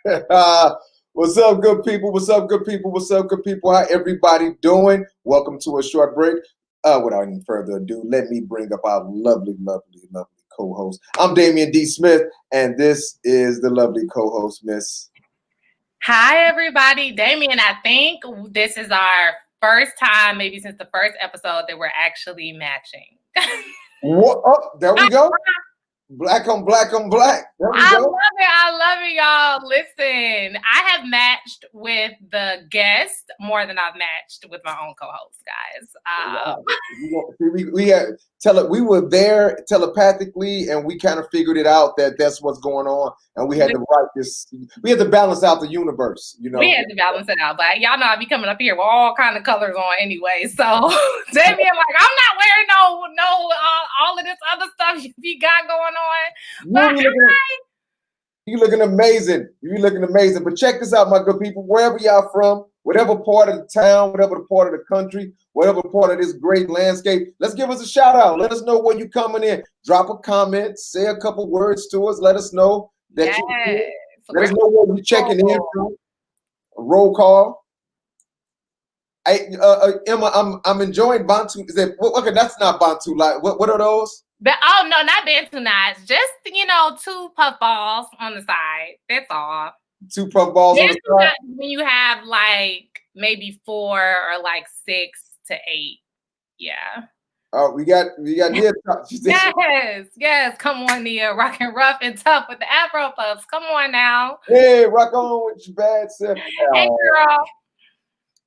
What's up, good people? What's up, good people? What's up, good people? How everybody doing? Welcome to a short break. Without any further ado, let me bring up our lovely co-host. I'm Damien D. Smith, and this is the lovely co-host, Miss. Hi, everybody. Damien, I think this is our first time, maybe since the first episode, that we're actually matching. What? Oh, there we go. Black on black on black. There we go. I love it, y'all. Listen, I have matched with the guest more than I've matched with my own co-host, guys. We were there telepathically, and we kind of figured it out that that's what's going on, and we had to write this. We had to balance out the universe, you know. We had to balance it out, but y'all know I be coming up here with all kind of colors on anyway. So Damien, like, I'm not wearing all of this other stuff you got going on. But you're looking amazing. You're looking amazing. But check this out, my good people. Wherever y'all from, whatever part of the town, whatever the part of the country, whatever part of this great landscape, let's give us a shout out. Let us know where you're coming in. Drop a comment, say a couple words to us. Let us know that you're here. Let us know where you're checking in from. A roll call. Emma, I'm enjoying Bantu. Is that okay? That's not Bantu. Like, what are those? Oh no, not Bantu knots. Just 2 puff balls on the side. That's all. 2 puff balls on the side. When you have like maybe 4 or like 6 to 8. Yeah. Oh, we got Nia. Yes. Come on, Nia. Rocking rough and tough with the Afro puffs. Come on now. Hey, rock on with your bad self. Hey, girl.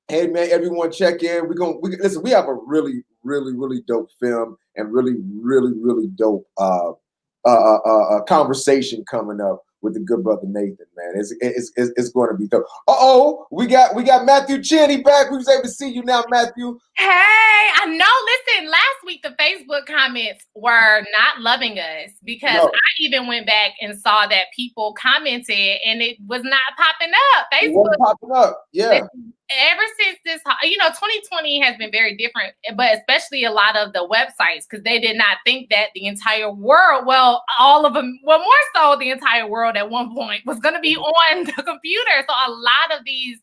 Hey, man, everyone check in. Listen, we have a really dope film and really dope conversation coming up with the good brother Nathan, man. It's going to be dope. We got Matthew Cheney back. We was able to see you now, Matthew. Hey, I know. Listen, last week the Facebook comments were not loving us because I even went back and saw that people commented and it was not popping up. Facebook it wasn't popping up. Yeah. Ever since this, 2020 has been very different, but especially a lot of the websites, because they did not think that the entire world, all of them, more so the entire world at one point was going to be on the computer. So a lot of these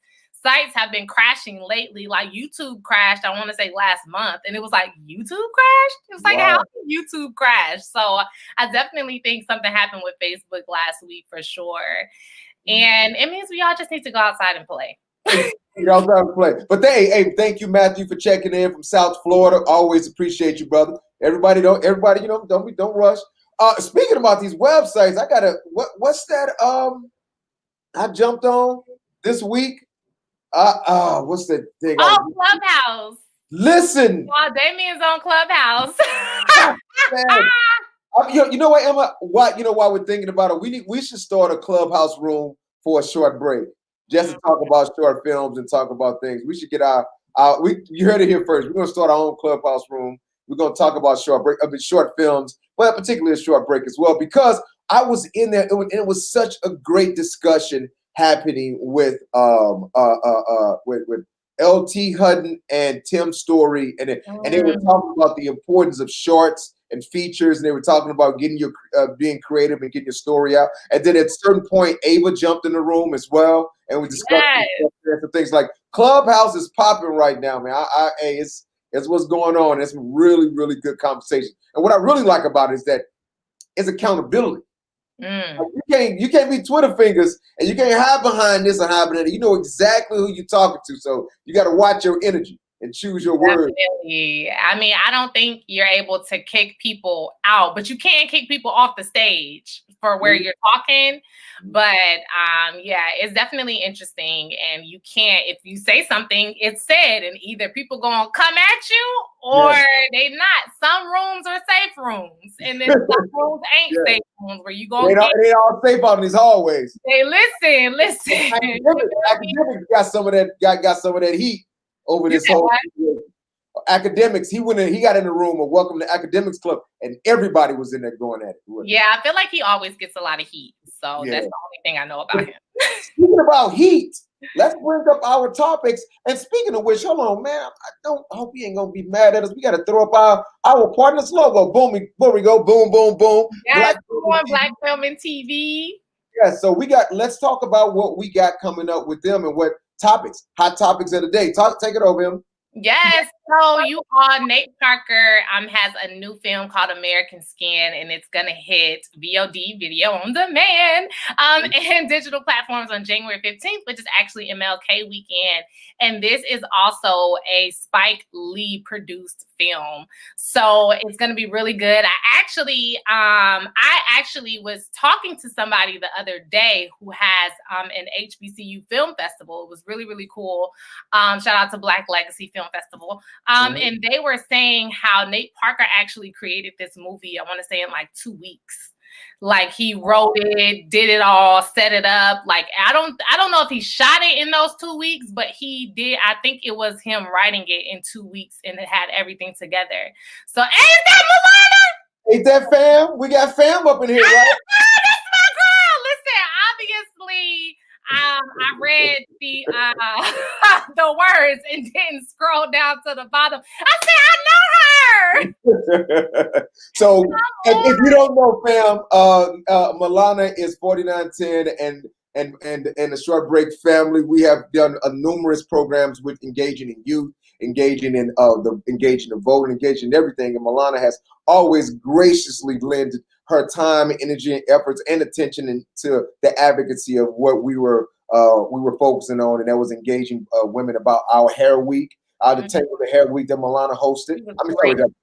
sites have been crashing lately. Like YouTube crashed, I want to say last month, and it was like, YouTube crashed? It was like, How did YouTube crash? So I definitely think something happened with Facebook last week for sure. And it means we all just need to go outside and play. Y'all trying to play. But hey, thank you, Matthew, for checking in from South Florida. Always appreciate you, brother. Everybody, don't rush. Speaking about these websites, I got what's that I jumped on this week? What's that thing? Clubhouse. Listen. Damien's on Clubhouse. You know what, Emma? Why we're thinking about it? We should start a Clubhouse room for a short break. Just to talk about short films and talk about things. We should get you heard it here first. We're going to start our own Clubhouse room. We're going to talk about short films, but particularly a short break as well, because I was in there. It was such a great discussion happening with LT Hutton and Tim Story, and they were talking about the importance of shorts and features, and they were talking about getting your being creative and getting your story out. And then at a certain point, Ava jumped in the room as well, and we discussed things like Clubhouse is popping right now, man. It's what's going on. It's really good conversation. And what I really like about it is that it's accountability. Like you can't be Twitter fingers, and you can't hide behind this and hide behind that. You know exactly who you're talking to, so you got to watch your energy and choose your words. Definitely. I mean, I don't think you're able to kick people out, but you can kick people off the stage for where you're talking. But it's definitely interesting. And you can't, if you say something, it's said, and either people gonna come at you or they not. Some rooms are safe rooms, and then some rooms ain't safe rooms where you gonna they all safe out in these hallways. Hey, listen. Academics got some of that heat over this whole Academics. He got in the room of Welcome to Academics Club, and everybody was in there going at it. Yeah, I feel like he always gets a lot of heat. So that's the only thing I know about him. Speaking about heat, let's bring up our topics. And speaking of which, hold on, man. I hope he ain't gonna be mad at us. We got to throw up our partner's logo. Boom, there we go. Boom, boom, boom. Yes, BlackFilmandTv. Yeah, so let's talk about what we got coming up with them and what topics, hot topics of the day. Take it over, him. Yes, so you all, Nate Parker has a new film called American Skin, and it's gonna hit VOD, video on demand, and digital platforms on January 15th, which is actually MLK weekend. And this is also a Spike Lee produced film, so it's gonna be really good. I actually was talking to somebody the other day who has an HBCU film festival. It was really, really cool. Shout out to Black Legacy Film Festival. And they were saying how Nate Parker actually created this movie, I want to say in like 2 weeks. Like he wrote it, did it all, set it up. Like I don't know if he shot it in those 2 weeks, but he did. I think it was him writing it in 2 weeks, and it had everything together. So ain't that Nirvana? Ain't that fam? We got fam up in here, right? That's my girl. Listen, obviously, I read the the words and didn't scroll down to the bottom. I said, I know her. So if you don't know, fam, Milana is 4910 and the Short Break family. We have done numerous programs with engaging in youth, engaging in the vote, engaging in everything. And Milana has always graciously lended her time, energy, and efforts and attention into the advocacy of what we were focusing on, and that was engaging women about our hair week, the Tangle the Hair Week that Milana hosted.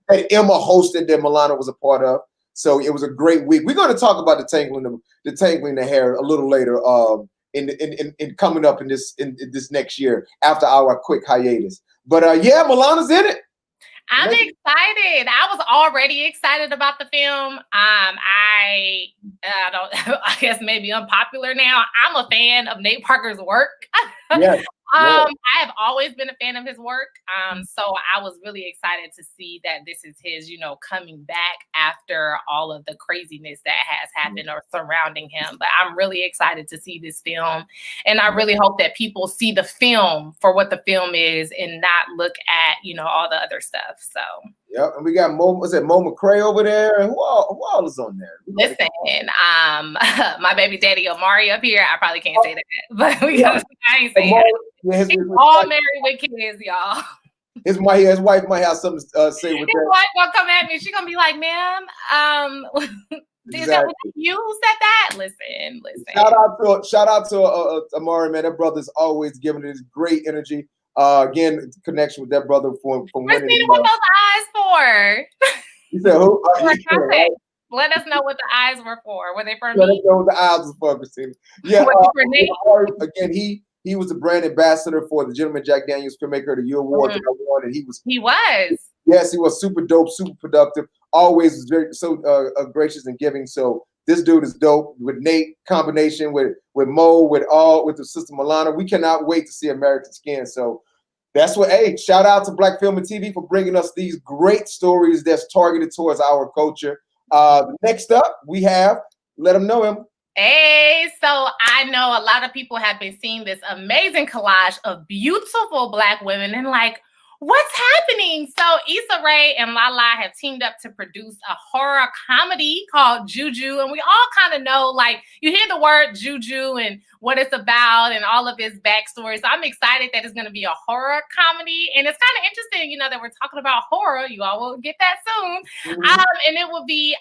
That Emma hosted, that Milana was a part of. So it was a great week. We're going to talk about the tangling the hair a little later, in coming up in this next year after our quick hiatus. But yeah, Milana's in it. I'm excited. I was already excited about the film. I guess maybe unpopular now. I'm a fan of Nate Parker's work. Yes. I have always been a fan of his work. So I was really excited to see that this is his, coming back after all of the craziness that has happened or surrounding him. But I'm really excited to see this film. And I really hope that people see the film for what the film is and not look at, all the other stuff. So yeah, and we got Mo McCray over there, and who all is on there? Listen, my baby daddy Omari up here. I probably can't say that, but I ain't saying that. Yeah, he's all married with kids, y'all. His wife might have something to say with his that. His wife gonna come at me. She's gonna be like, "Ma'am, is that what you said that?" Listen. Shout out to Amari, man. That brother's always giving us great energy. Again, connection with that brother from winning. What those eyes for? You said who? Let us know what the eyes were for. Were they for me? Let us know what the eyes were for, Christina. Yeah. For Nate? Again, he was the brand ambassador for the Gentleman Jack Daniels Filmmaker of the Year Award that I won, and he was. Yes, he was super dope, super productive. Always was very gracious and giving. So this dude is dope. With Nate, combination with Mo, with the sister Milana, we cannot wait to see American Skin. So that's what. Hey, shout out to BlackFilmandTv for bringing us these great stories that's targeted towards our culture. Next up, we have let them know him. Hey, so I know a lot of people have been seeing this amazing collage of beautiful Black women and like, what's happening? So Issa Rae and Lala have teamed up to produce a horror comedy called Juju. And we all kind of know, like, you hear the word Juju and what it's about and all of his backstory. So I'm excited that it's going to be a horror comedy. And it's kind of interesting, that we're talking about horror. You all will get that soon. And it will be,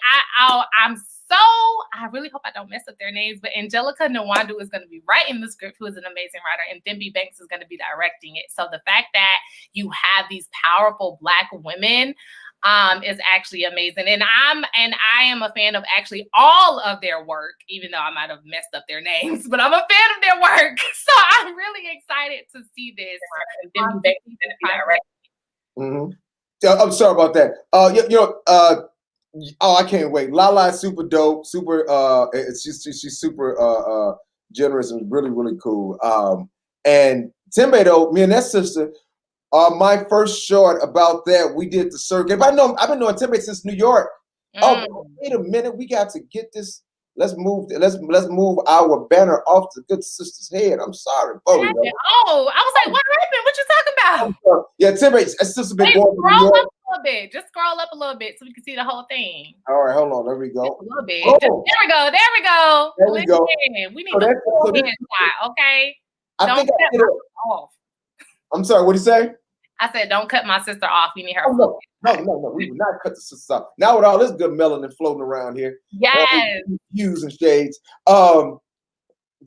I really hope I don't mess up their names, but Angelica Nwandu is going to be writing the script, who is an amazing writer, and Thembi Banks is going to be directing it. So the fact that you have these powerful Black women is actually amazing. And I am a fan of actually all of their work, even though I might have messed up their names, but I'm a fan of their work. So I'm really excited to see this. Thembi Banks is going to be directing it. I'm sorry about that. I can't wait. Lala is super dope, super she's super generous and really, really cool. And Tembe, though, me and that sister, my first short about that, we did the circuit. I've been knowing Tembe since New York. Oh, wait a minute, we got to get this let's move our banner off the good sister's head. I'm sorry, oh, I was like, what happened? What you talking about? Yeah, Timmy, sister been going to New Scroll York. up a little bit. Just scroll up a little bit so we can see the whole thing. All right, hold on. There we go. Just a little bit. There we go. There we go. There we go. We need a full shot, okay? Don't cut my sister off. I'm sorry, what did you say? I said, don't cut my sister off. We need her. No. We would not cut the sister off. Now with all this good melanin floating around here. Yes. Hues and shades. The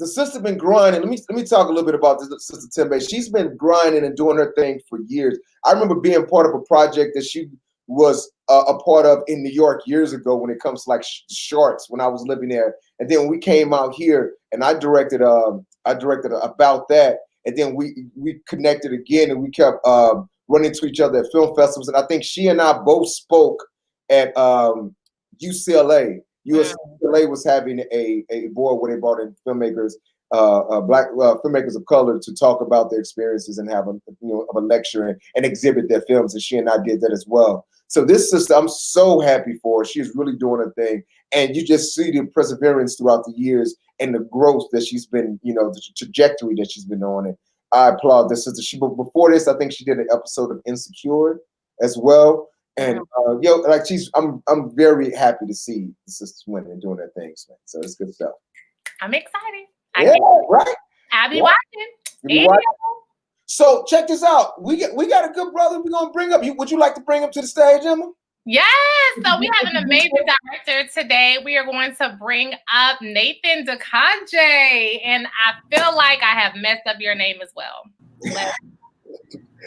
sister been grinding. Let me talk a little bit about this sister Timbe. She's been grinding and doing her thing for years. I remember being part of a project that she was a part of in New York years ago when it comes to like shorts when I was living there. And then when we came out here and I directed about that. And then we connected again and we kept running into each other at film festivals. And I think she and I both spoke at UCLA. UCLA was having a board where they brought in filmmakers, black filmmakers of color to talk about their experiences and have a lecture and exhibit their films. And she and I did that as well. So this sister, I'm so happy for her. She's really doing her thing. And you just see the perseverance throughout the years and the growth that she's been, the trajectory that she's been on. And I applaud this sister. Before this, I think she did an episode of Insecure as well. And I'm very happy to see the sisters winning and doing their things, man. So it's good stuff. I'm excited. Right. I'll be watching. So check this out. We got a good brother. We're gonna bring up. Would you like to bring him to the stage, Emma? Yes. So we have an amazing director today. We are going to bring up Nathan DuConge, and I feel like I have messed up your name as well.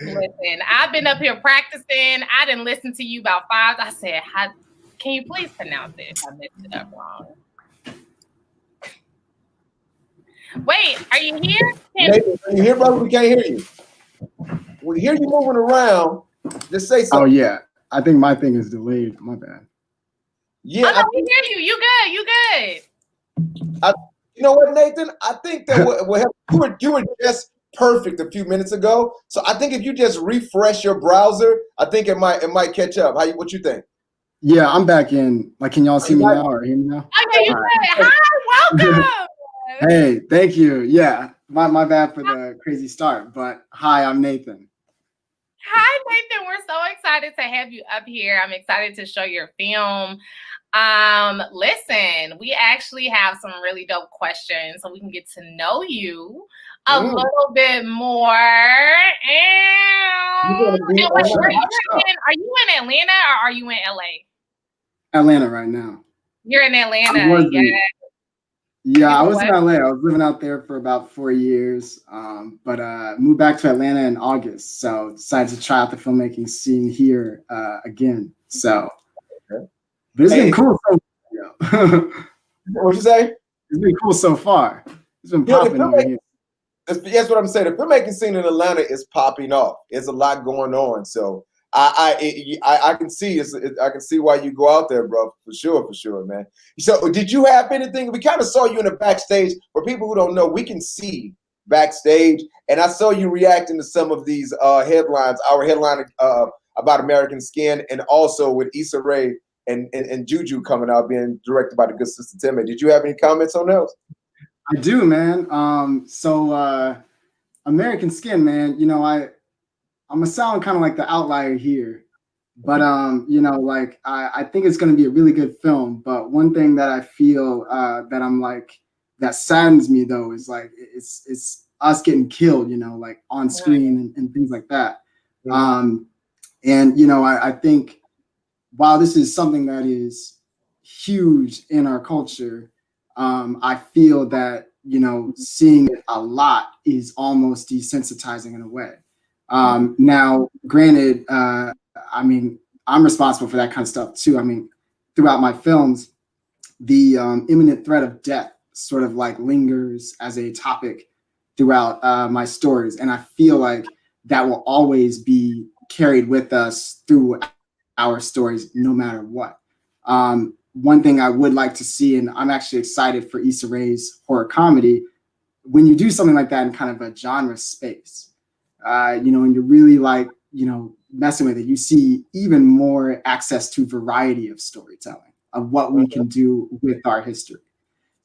Listen, I've been up here practicing. I didn't listen to you about 5. I said, can you please pronounce it if I messed it up wrong? Wait, are you here? Nathan, are you here, brother? We can't hear you. We hear you moving around. Just say something. Oh, yeah. I think my thing is delayed. My bad. Yeah. We hear you. You good. You know what, Nathan? I think that you were just perfect a few minutes ago. So I think if you just refresh your browser, I think it might catch up. What you think? Yeah, I'm back in. Like, can y'all see me now or hear me now? Okay, you good. Hi, welcome. Hey, thank you. Yeah, my bad for the crazy start, but hi, I'm Nathan. Hi, Nathan. We're so excited to have you up here. I'm excited to show your film. Listen, we actually have some really dope questions so we can get to know you a little bit more. Are you in Atlanta or are you in LA? Atlanta right now. You're in Atlanta. Yeah, I was in LA. I was living out there for about 4 years, but moved back to Atlanta in August. So decided to try out the filmmaking scene here again. So, but it's been cool so far. What'd you say? It's been cool so far. It's been popping over here. That's what I'm saying. The filmmaking scene in Atlanta is popping off. There's a lot going on. So I can see I can see why you go out there, bro. For sure, man. So did you have anything? We kind of saw you in the backstage. For people who don't know, we can see backstage, and I saw you reacting to some of these headlines. Our headline about American Skin, and also with Issa Rae and Juju coming out being directed by the good sister Timmy. Did you have any comments on those? I do, man. So American Skin, man. I'm gonna sound kind of like the outlier here, but I think it's gonna be a really good film. But one thing that I feel that saddens me though is like it's us getting killed, like on screen and things like that. I think while this is something that is huge in our culture, I feel that seeing it a lot is almost desensitizing in a way. Now, granted, I'm responsible for that kind of stuff too. I mean, throughout my films, the imminent threat of death sort of like lingers as a topic throughout my stories. And I feel like that will always be carried with us through our stories, no matter what. One thing I would like to see, and I'm actually excited for Issa Rae's horror comedy, when you do something like that in kind of a genre space, and you're really messing with it, you see even more access to variety of storytelling, of what we can do with our history.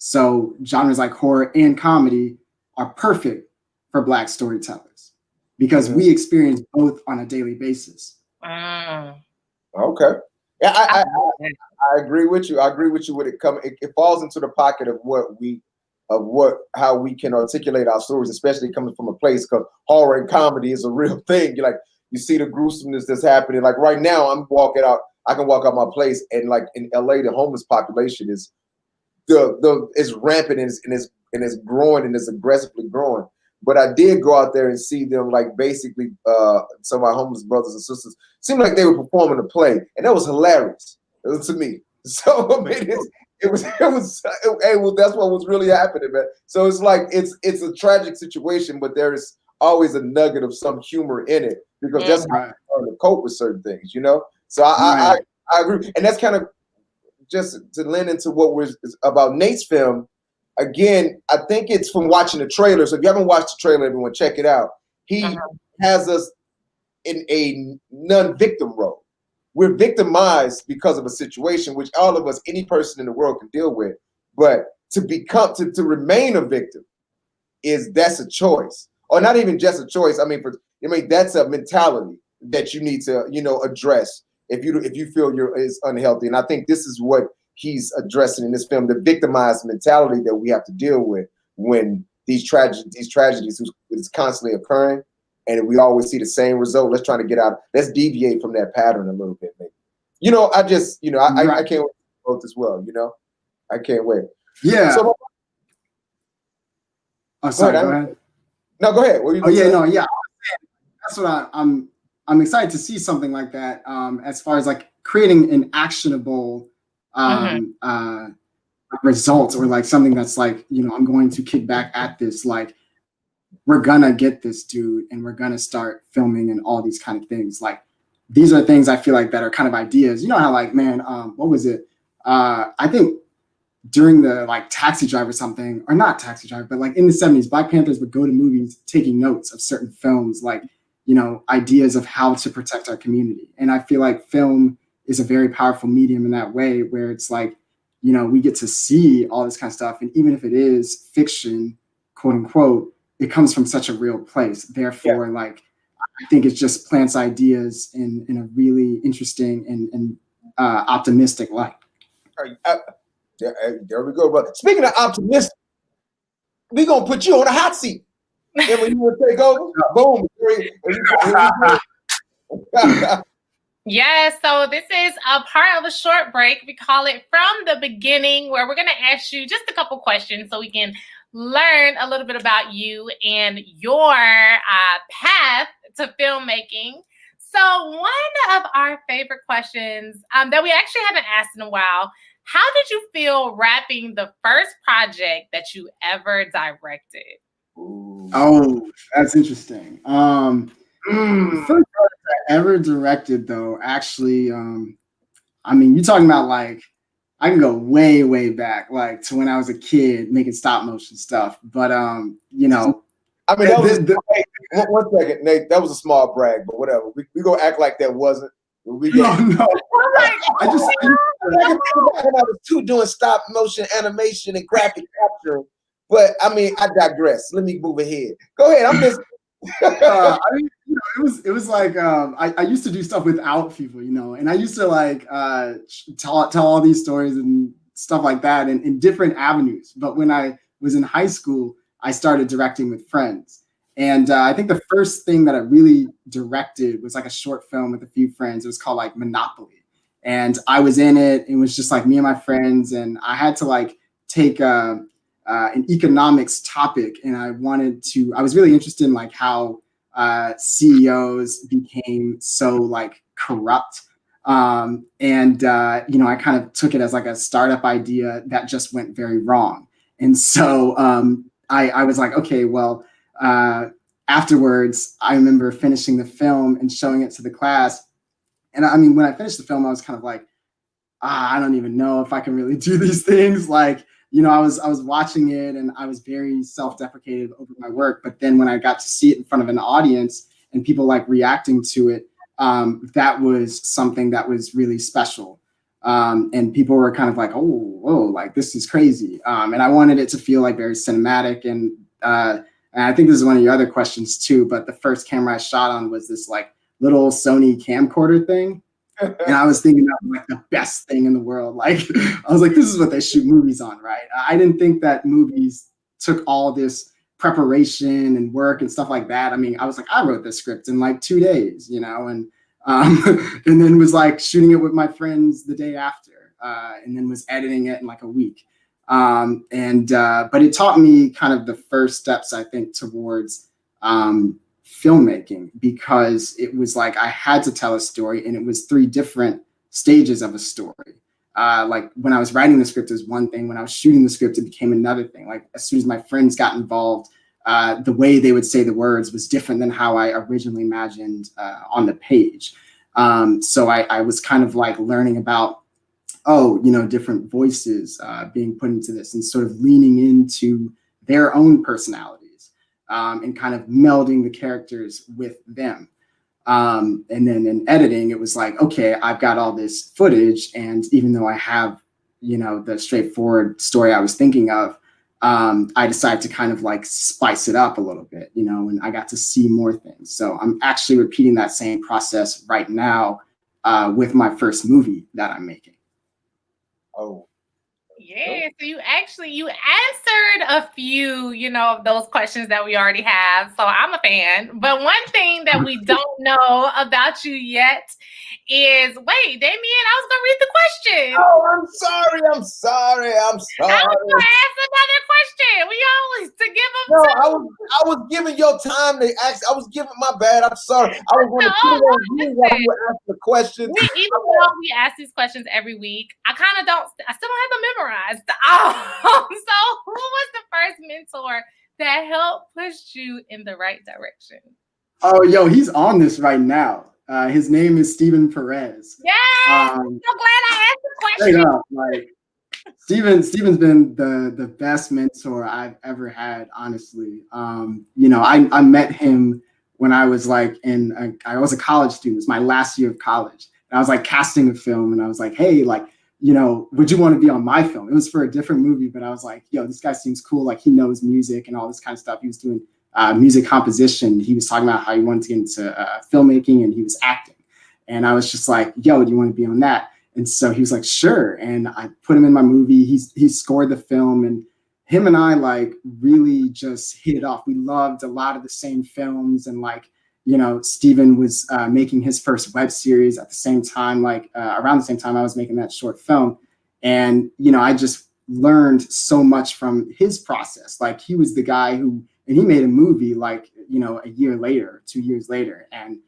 So genres like horror and comedy are perfect for Black storytellers because we experience both on a daily basis. Okay. Yeah, I agree with you. I agree with you when it comes. It falls into the pocket of how we can articulate our stories, especially coming from a place because horror and comedy is a real thing. You see the gruesomeness that's happening. Like right now, I can walk out my place, and like in LA, the homeless population is rampant and it's growing and it's aggressively growing. But I did go out there and see them, like basically some of my homeless brothers and sisters seemed like they were performing a play, and that was hilarious to me. So I mean, that's what was really happening, man. So it's like it's a tragic situation, but there is always a nugget of some humor in it because that's how you learn to cope with certain things, you know. So I agree, and that's kind of just to lend into what was about Nate's film. Again, I think it's from watching the trailer. So if you haven't watched the trailer, everyone check it out. He has us in a non-victim role. We're victimized because of a situation which all of us, any person in the world can deal with. But to remain a victim that's a choice. Or not even just a choice. I mean, that's a mentality that you need to, address if you feel is unhealthy. And I think this is what he's addressing in this film, the victimized mentality that we have to deal with when these tragedies is constantly occurring, and we always see the same result. Let's try to get out. Let's deviate from that pattern a little bit, maybe. I can't wait to vote as well. I can't wait. Yeah. So, sorry. Go ahead. No, go ahead. What were you saying? Yeah. That's what I'm excited to see something like that. As far as like creating an actionable results, or like something that's like, I'm going to kick back at this, like we're gonna get this dude and we're gonna start filming and all these kind of things. Like these are things I feel like that are kind of ideas. You know how like, man, what was it? I think during the like Taxi Driver or something, or not Taxi Driver, but like in the 70s, Black Panthers would go to movies taking notes of certain films, like, ideas of how to protect our community. And I feel like film is a very powerful medium in that way, where it's like, we get to see all this kind of stuff. And even if it is fiction, quote unquote, it comes from such a real place. Therefore, like, I think it just plants ideas in a really interesting and optimistic light. There we go, brother. Speaking of optimistic, we're going to put you on a hot seat. And when you want to take over, boom. Yes, so this is a part of a short break. We call it From the Beginning, where we're going to ask you just a couple questions so we can learn a little bit about you and your path to filmmaking. So one of our favorite questions that we actually haven't asked in a while, how did you feel wrapping the first project that you ever directed? Oh, that's interesting. The first project I ever directed, though, actually, you're talking about like, I can go way, way back, like to when I was a kid making stop motion stuff. But that was one second, Nate. That was a small brag, but whatever. We gonna act like that wasn't. No. I was too doing stop motion animation and graphic capture. But I digress. Let me move ahead. Go ahead. I'm just. It was like I used to do stuff without people, and I used to like tell all these stories and stuff like that in different avenues. But when I was in high school, I started directing with friends, and I think the first thing that I really directed was like a short film with a few friends. It was called like Monopoly, and I was in it. It was just like me and my friends, and I had to like take an economics topic, and I was really interested in like how CEOs became so like corrupt. I kind of took it as like a startup idea that just went very wrong. And so I was like, okay, well, afterwards, I remember finishing the film and showing it to the class. And when I finished the film, I was kind of like, I don't even know if I can really do these things. Like, I was watching it and I was very self-deprecated over my work. But then when I got to see it in front of an audience and people like reacting to it, that was something that was really special. And people were kind of like, oh, whoa, like this is crazy. And I wanted it to feel like very cinematic. And I think this is one of your other questions too, but the first camera I shot on was this like little Sony camcorder thing. And I was thinking that was like the best thing in the world. Like, I was like, this is what they shoot movies on, right? I didn't think that movies took all this preparation and work and stuff like that. I mean, I was like, I wrote this script in like 2 days, you know, and and then was like shooting it with my friends the day after, and then was editing it in like a week. But it taught me kind of the first steps, I think, towards filmmaking, because it was like I had to tell a story, and it was 3 different stages of a story. Like when I was writing the script, it was one thing. When I was shooting the script, it became another thing. Like as soon as my friends got involved, the way they would say the words was different than how I originally imagined on the page. So I was kind of like learning about, different voices being put into this, and sort of leaning into their own personalities, and kind of melding the characters with them. And then in editing, it was like, okay, I've got all this footage, and even though I have, the straightforward story I was thinking of, I decided to kind of like spice it up a little bit, and I got to see more things. So I'm actually repeating that same process right now with my first movie that I'm making. Oh. Yeah, so you answered a few, of those questions that we already have. So I'm a fan. But one thing that we don't know about you yet is, wait, Damien, I was gonna read the question. Oh, I'm sorry. I was gonna ask another question. We always to give them. No, I was giving your time to ask. I was giving my bad. I'm sorry. I was going to put it on you while you were asking the question. Even though we ask these questions every week, I still don't have them memorized. So who was the first mentor that helped push you in the right direction? Oh, yo, he's on this right now. His name is Stephen Perez. Yes, I'm so glad I asked the question. Straight up, like Steven's been the best mentor I've ever had, honestly. I met him when I was like I was a college student. It was my last year of college. And I was like casting a film, and I was like, hey, like, would you want to be on my film? It was for a different movie, but I was like, yo, this guy seems cool. Like, he knows music and all this kind of stuff. He was doing music composition. He was talking about how he wanted to get into filmmaking, and he was acting. And I was just like, yo, do you want to be on that? And so he was like, sure. And I put him in my movie. He scored the film, and him and I like really just hit it off. We loved a lot of the same films, and like, Steven was making his first web series at the same time, like around the same time I was making that short film. And, I just learned so much from his process. Like, he was the guy and he made a movie like, a year later, 2 years later. And,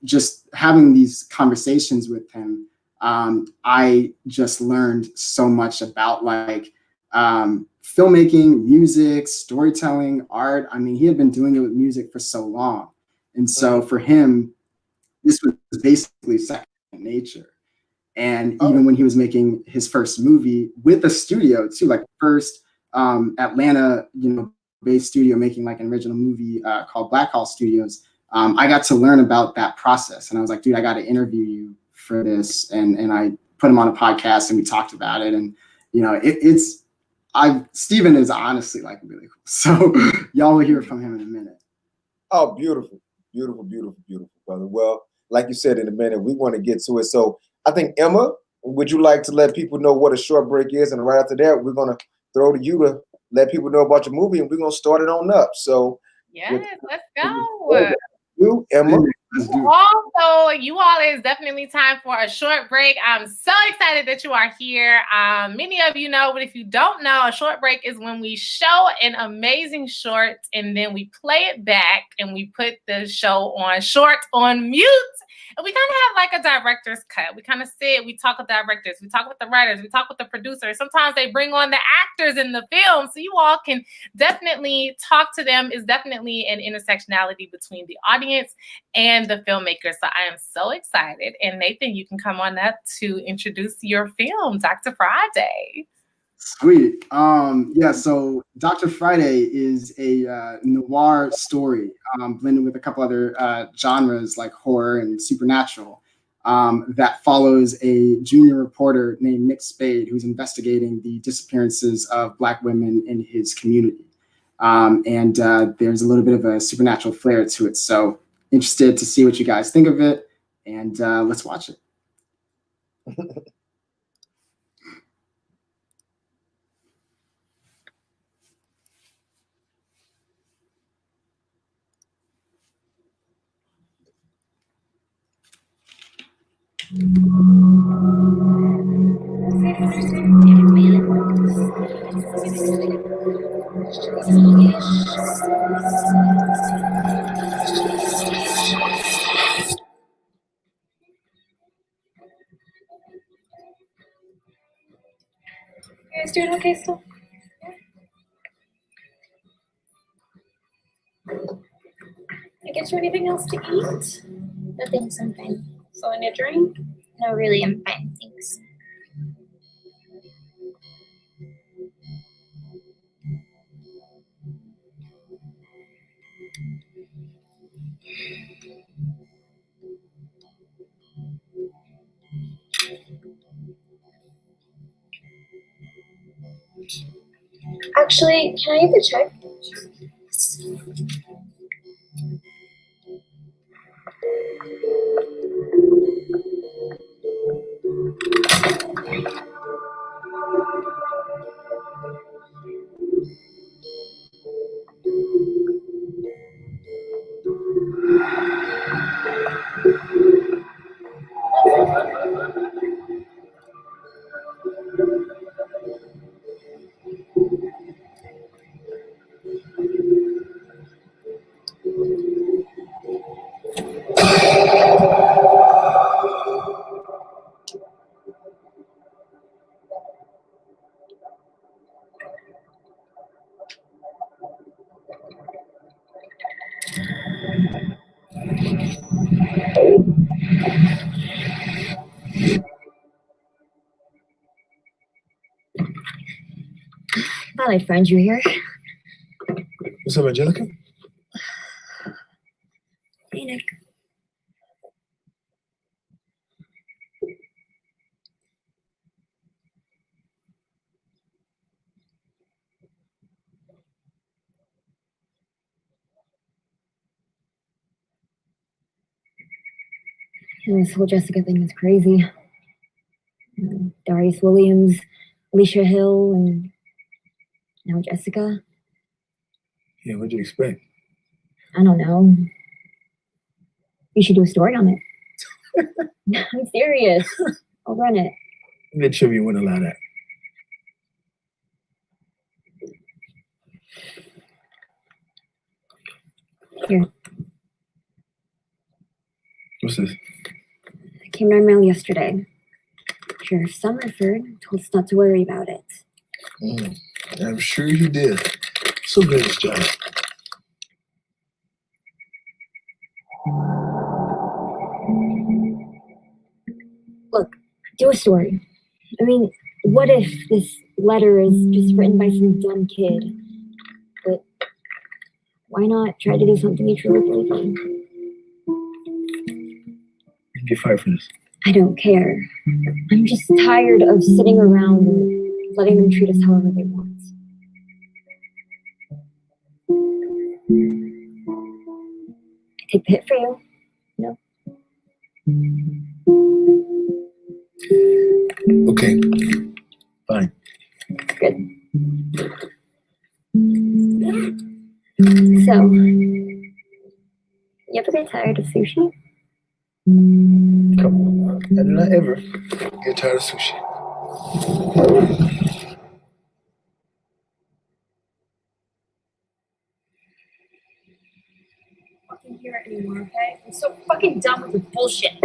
just having these conversations with him, I just learned so much about like filmmaking, music, storytelling, art. I mean, he had been doing it with music for so long. And so for him, this was basically second nature. And even when he was making his first movie with a studio too, like first Atlanta, based studio making like an original movie called Black Hall Studios, I got to learn about that process. And I was like, dude, I got to interview you for this. And I put him on a podcast, and we talked about it. And, Steven is honestly like really cool. So y'all will hear from him in a minute. Oh, beautiful, beautiful, beautiful, beautiful, brother. Well, like you said, in a minute, we want to get to it. So I think, Emma, would you like to let people know what a short break is? And right after that, we're going to throw to you to let people know about your movie, and we're going to start it on up. So yes, let's go. You, Emma. Also, you all, is definitely time for a short break. I'm so excited that you are here. Many of you know, but if you don't know, a short break is when we show an amazing short, and then we play it back, and we put the show on short on mute. And we kind of have like a director's cut. We kind of sit, we talk with directors, we talk with the writers, we talk with the producers. Sometimes they bring on the actors in the film. So you all can definitely talk to them. Is definitely an intersectionality between the audience and the filmmaker. So I am so excited. And Nathan, you can come on up to introduce your film, Dr. Friday. Sweet. So Dr. Friday is a noir story blended with a couple other genres like horror and supernatural. that follows a junior reporter named Nick Spade, who's investigating the disappearances of Black women in his community. And there's a little bit of a supernatural flair to it. So interested to see what you guys think of it, and let's watch it. You guys doing okay still? I get you anything else to eat? No thanks, I'm fine. So in your drink? No, really, I'm fine, thanks. Actually, can I get the check? Thought I'd find you here. What's up, Angelica? Hey, Nick. This whole Jessica thing is crazy. Darius Williams, Alicia Hill, and now Jessica. Yeah, what'd you expect? I don't know. You should do a story on it. I'm serious. I'll run it. The Tribune wouldn't allow that. Here. What's this? I came to our mail yesterday. Sheriff Summerford told us not to worry about it. I'm sure he did. So good at his job. Look, do a story. I mean, what if this letter is just written by some dumb kid? But why not try to do something you truly believe in? You can get fired for this. I don't care. I'm just tired of sitting around and letting them treat us however they want. I take the hit for you, you know? Okay. Fine. Good. So, you ever get tired of sushi? Come on. I do not ever get tired of sushi. Fucking hear it anymore, okay? I'm so fucking done with your bullshit.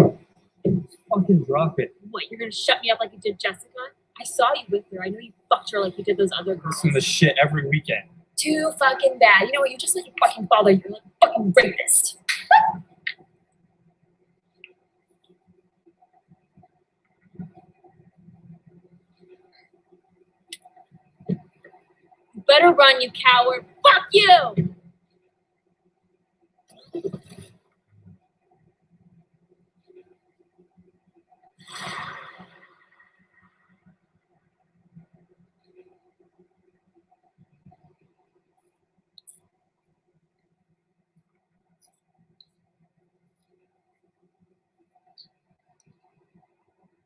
Fucking drop it. What, you're gonna shut me up like you did Jessica? I saw you with her. I know you fucked her like you did those other girls. Listen to shit every weekend. Too fucking bad. You know what? You just let your fucking father. You're like a fucking rapist. You better run, you coward. Fuck you!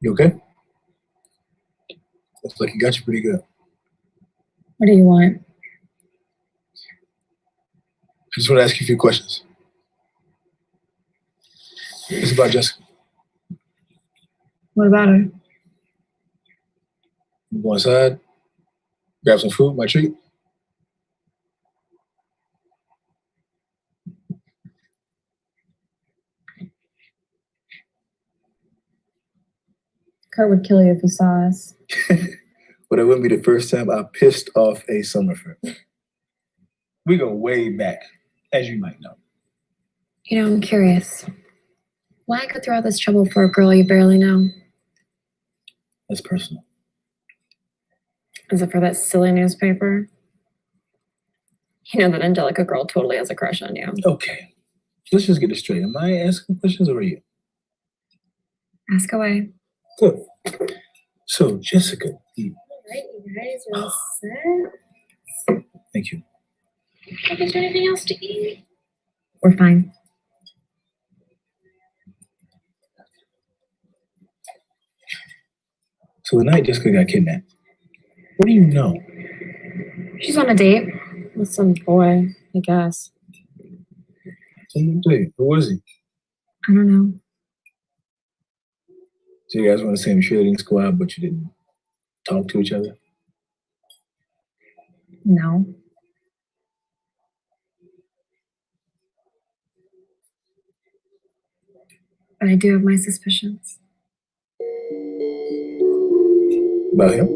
You okay? Looks like you got you pretty good. What do you want? I just want to ask you a few questions. It's about Jessica. What about her? You go inside, grab some food, my treat. Kurt would kill you if he saw us. But it wouldn't be the first time I pissed off a summer friend. We go way back, as you might know. You know, I'm curious. Why go through all this trouble for a girl you barely know? That's personal. Is it for that silly newspaper? You know that Angelica girl totally has a crush on you. Okay, let's just get this straight. Am I asking questions or are you? Ask away. Good. So, Jessica. Alright, you guys are all set. Thank you. Is there anything else to eat? We're fine. So the night Jessica got kidnapped, what do you know? She's on a date with some boy, I guess. Who was he? I don't know. So you guys were on the same cheerleading squad, but you didn't talk to each other? No. But I do have my suspicions. About him?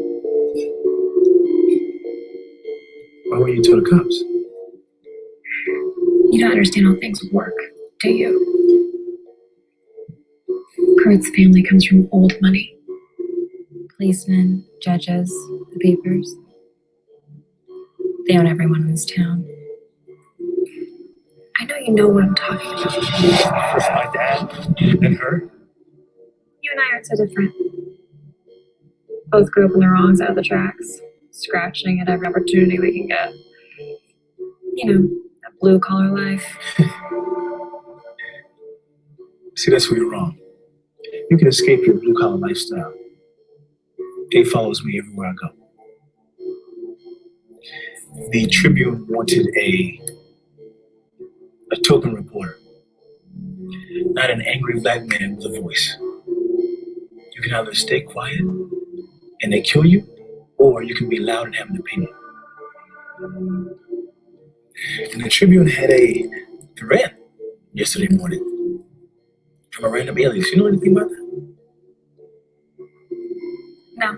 Why wouldn't you tell the cops? You don't understand how things work, do you? Kurt's family comes from old money. Policemen, judges, the papers. They own everyone in this town. I know you know what I'm talking about. First my dad, then her. You and I are so different. Both grew up on the wrong side of the tracks, scratching at every opportunity we can get. You know, that blue collar life. See, that's where you're wrong. You can escape your blue collar lifestyle. It follows me everywhere I go. The Tribune wanted a token reporter, not an angry black man with a voice. You can either stay quiet and they kill you, or you can be loud and have an opinion. And the Tribune had a threat yesterday morning from a random alias. You know anything about that? No.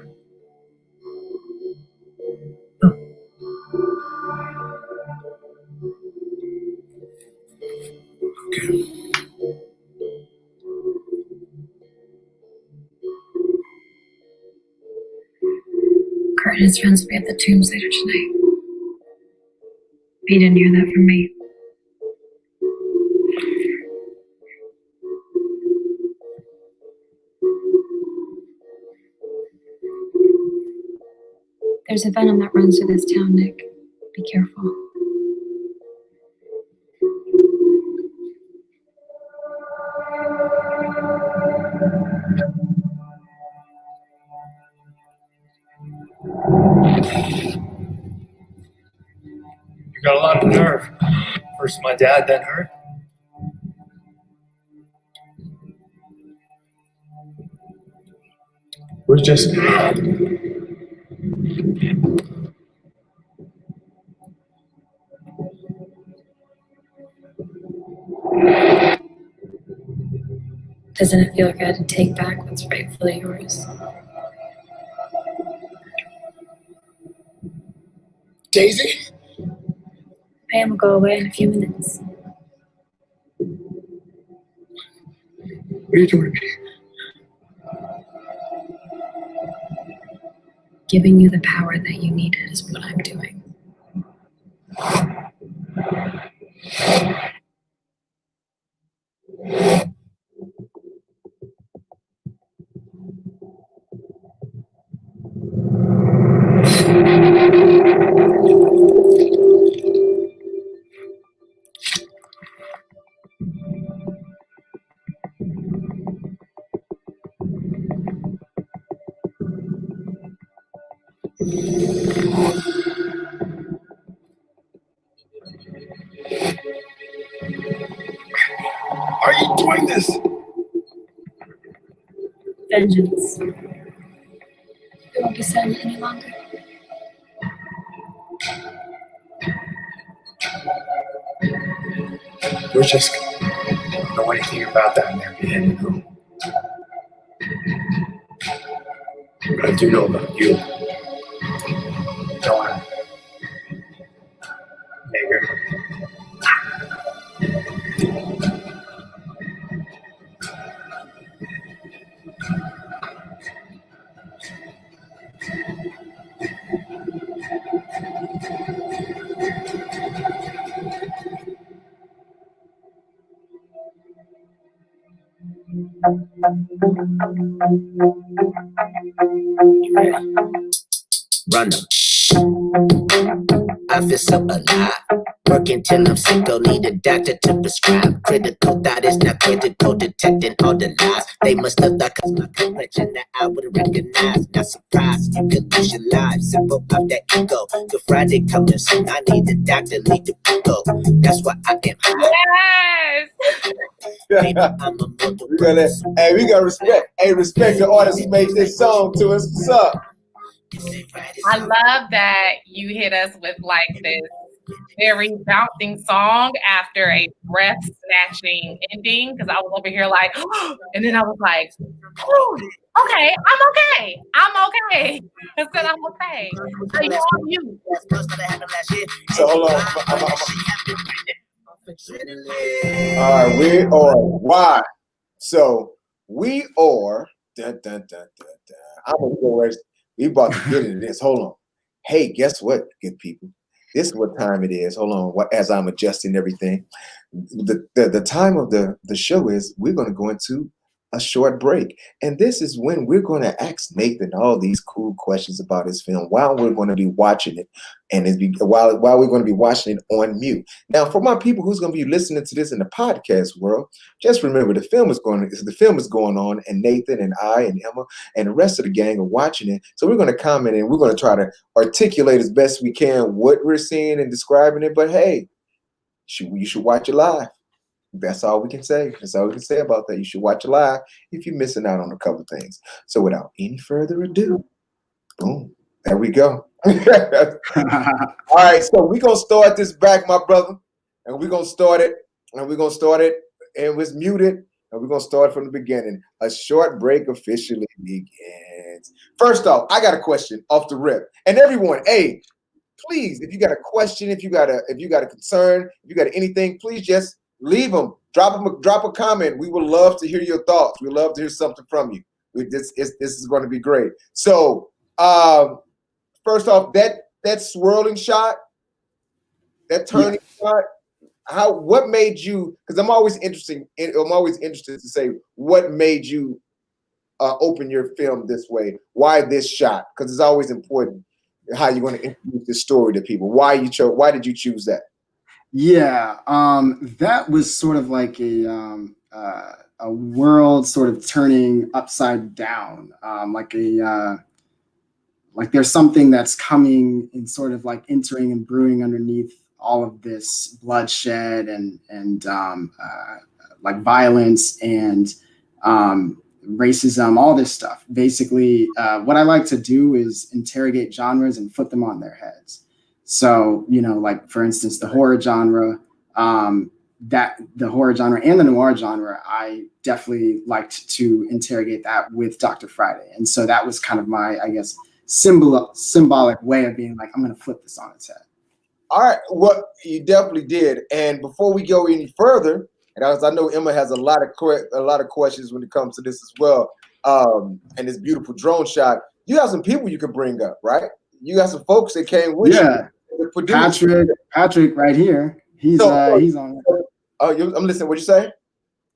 Okay. Kurt and his friends will be at the tombs later tonight. He didn't hear that from me. There's a venom that runs through this town, Nick. Be careful. You got a lot of nerve. First my dad, then her. Where's Jessica? Doesn't it feel like I had to take back what's rightfully yours? Daisy? Pam will go away in a few minutes. What are you doing to me? Giving you the power that you needed is what I'm doing. Are you doing this? Vengeance. It won't be silent any longer. You're just don't know anything about that in their head, you know. But I do know about you. Dawn. Nigger. Run them. I feel so alive. Working till I'm sick, don't need a doctor to prescribe. Critical thought is not critical, detecting all the lies. They must have thought cause my complexion that I would recognize. Not surprised, you could lose your life. Simple of that ego. Good Friday coming soon, I need a doctor, need to go. That's why I am high. Yes. Baby, I'm a we gotta respect. Hey, respect the artist who made this song to us. What's up? I love that you hit us with like this very bouncing song after a breath snatching ending, because I was over here like, and then I was like, okay, I'm okay. I said I'm okay. So you on mute. So hold on. All right, we are why. So we are. I'm gonna go. We about to get into this. Hold on. Hey, guess what, good people? This is what time it is. Hold on. As I'm adjusting everything, the time of the show is we're going to go into a short break, and this is when we're going to ask Nathan all these cool questions about his film while we're going to be watching it, and while we're going to be watching it on mute. Now, for my people who's going to be listening to this in the podcast world, just remember the film is going on, and Nathan and I and Emma and the rest of the gang are watching it. So we're going to comment and we're going to try to articulate as best we can what we're seeing and describing it. But hey, you should watch it live. That's all we can say. That's all we can say about that. You should watch it live if you're missing out on a couple things. So without any further ado, boom, there we go. All right, so we're going to start this back, my brother, and we're going to start it, and it was muted, and we're going to start from the beginning. A short break officially begins. First off, I got a question off the rip. And everyone, hey, please, if you got a question, if you got a concern, if you got anything, please just leave them. Drop a comment. We would love to hear your thoughts. We'd love to hear something from you. This is going to be great. So, first off, that swirling shot, that turning shot, what made you? Because I'm always interested to say what made you open your film this way. Why this shot? Because it's always important how you're going to introduce this story to people. Why did you choose that? Yeah, that was sort of like a world sort of turning upside down, like there's something that's coming and sort of like entering and brewing underneath all of this bloodshed and like violence and racism, all this stuff. Basically, what I like to do is interrogate genres and flip them on their heads. So, like for instance, the horror genre, the horror genre and the noir genre, I definitely liked to interrogate that with Dr. Friday. And so that was kind of my, I guess, symbolic way of being like, I'm going to flip this on its head. All right. Well, you definitely did. And before we go any further, and I know Emma has a lot of questions when it comes to this as well. And this beautiful drone shot, you have some people you could bring up, right? You got some folks that came with you. Patrick right here. He's on. Oh, I'm listening. What'd you say?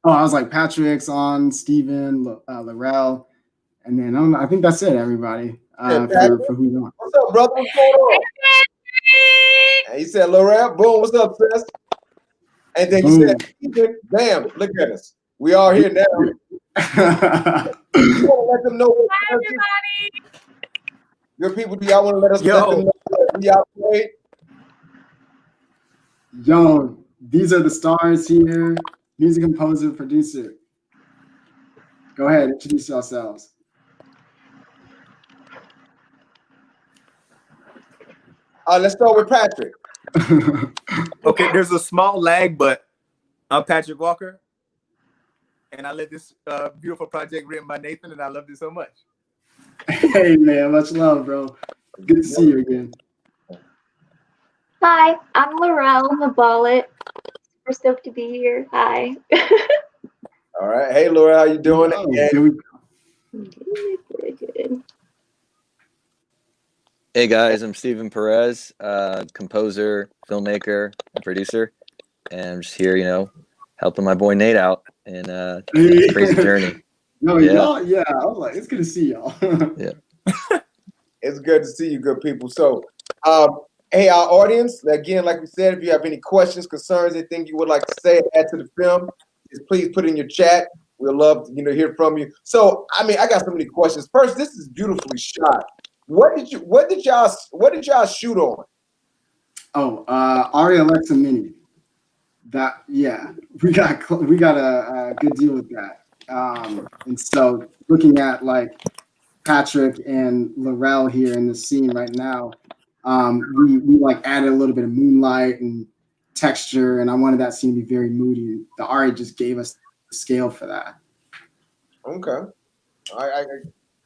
Oh, I was like, Patrick's on, Steven, Laurel, and then I think that's it, everybody. For who's on. What's up, brother? What's going on? And he said, Laurel, boom, what's up, sis? And then you said, Steven, bam, look at us. We are here now. You want to let them know what everybody. Good people, do y'all want to let them know who y'all played? Yo, these are the stars here. Music composer, producer. Go ahead, introduce yourselves. Let's start with Patrick. Okay, there's a small lag, but I'm Patrick Walker, and I led this beautiful project written by Nathan, and I loved it so much. Hey man, much love, bro. Good to see you again. Hi, I'm Laurel Mabalit. Super stoked to be here. Hi. All right. Hey, Laura, how you doing? Oh, here we go. Good. Hey guys, I'm Stephen Perez, composer, filmmaker, and producer, and I'm just here, helping my boy Nate out in a crazy journey. No, y'all, yeah, I was like, it's good to see y'all. Yeah. It's good to see you, good people. So, hey, our audience, again, like we said, if you have any questions, concerns, anything you would like to say, add to the film, just please put in your chat. We'd love to, hear from you. So, I got so many questions. First, this is beautifully shot. What did y'all shoot on? Oh, Ari Alexa Mini. We got a good deal with that. And so looking at like Patrick and Laurel here in the scene right now, we like added a little bit of moonlight and texture, and I wanted that scene to be very moody. The Ari just gave us the scale for that. Okay.